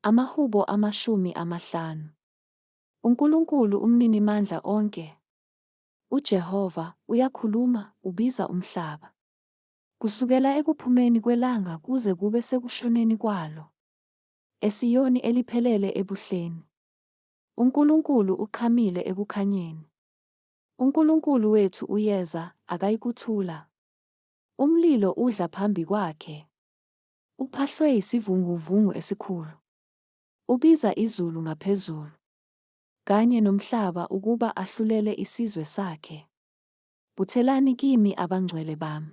Amahubo 50. uNkulunkulu umninimandla onke, uJehova, uyakhuluma, ubiza umhlaba. Kusukela ekuphumeni kwelanga kuze kube sekushoneni kwalo. ESiyoni eliphelele ebuhleni. uNkulunkulu uqhamile ekukhanyeni. uNkulunkulu wethu uyeza, akayikuthula. Umlilo udla phambi kwakhe. Uphahlwe yisivunguvungu esikhulu. Ubiza izulu ngaphezulu, kanye nomhlaba ukuba ahlulele isizwe sakhe. Buthelani kimi abangcwele bami,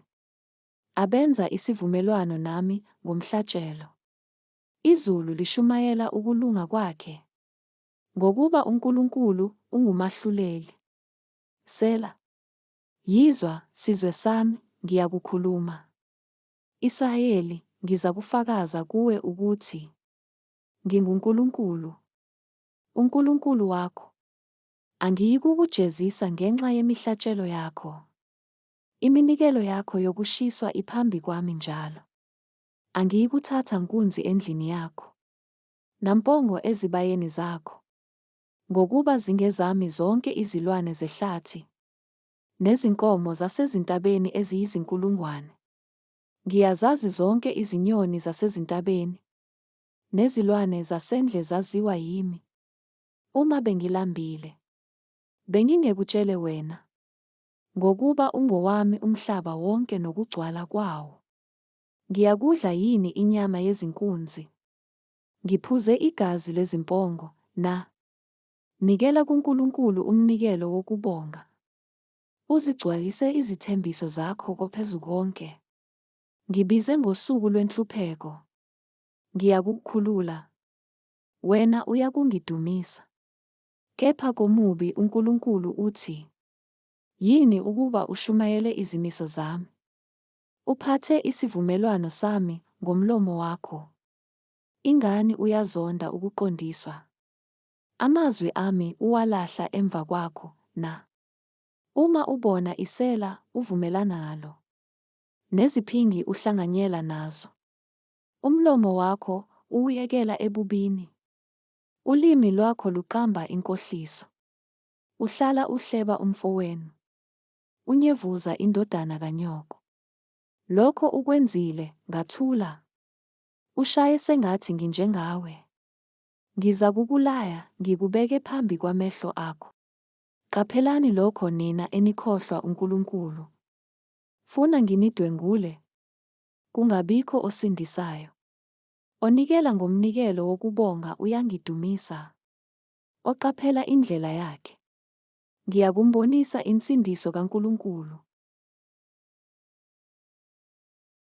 abenza isivumelwano nami ngomhlatshelo. Izulu lishumayela ukulunga kwakhe, ngokuba uNkulunkulu ungumahluleli. Sela. Yizwa, sizwe sami, ngiyakukhuluma. Israyeli, ngizakufakaza kuwe ukuthi nginguNkulunkulu, uNkulunkulu wakho. Angiyikukujezisa ngenxa yemihlatshelo yakho. Iminikelo yakho yokushiswa iphambi kwami njalo. Angiyikuthatha nkunzi endlini yakho, nampongo ezibayeni zakho, ngokuba zingezami zonke izilwane zehlathi, nezinkomo zasezintabeni eziyizinkulungwane. Ngiyazazi zonke izinyoni zasezintabeni, nezilwane zasendle zaziwa yimi. Uma bengilambile, bengingekutshele wena, ngokuba ungowami umhlaba wonke nokugcwala kwawo. Ngiyakudla yini inyama yezinkunzi? Ngiphuze igazi lezimpongo, na? Nikela kuNkulunkulu umnikelo wokubonga. Uzigcwalise izithembiso zakho koPhezukonke. Ngibize ngosuku lwenhlupheko. Ngiyakukhulula. Wena uyakungidumisa. Kepha komubi uNkulunkulu uthi, yini ukuba ushumayele izimiso zami? Uphathe isivumelwano sami ngomlomo wakho. Ingani uyazonda ukuqondiswa? Amazwi ami uwalahla emva kwakho, na? Uma ubona isela uvumelana nalo, neziphingi uhlanganyela nazo. Umlomo wakho uwuyekela ebubini. Ulimi lwakho luqamba inkohliso. Uhlala uhleba umfowenu. Unyevuza indodana kanyoko. Lokho ukwenzile, ngathula. Ushaye sengathi nginjengawe. Ngizakukulaya, ngikubeke phambi kwamehlo akho. Qaphelani lokho nina enikhohlwa uNkulunkulu. Funa nginidwengule, kungabikho osindisayo. Onikela ngomnikelo wokubonga uyangidumisa. Oqaphela indlela yakhe. Ngiyakumbonisa insindiso kaNkulunkulu.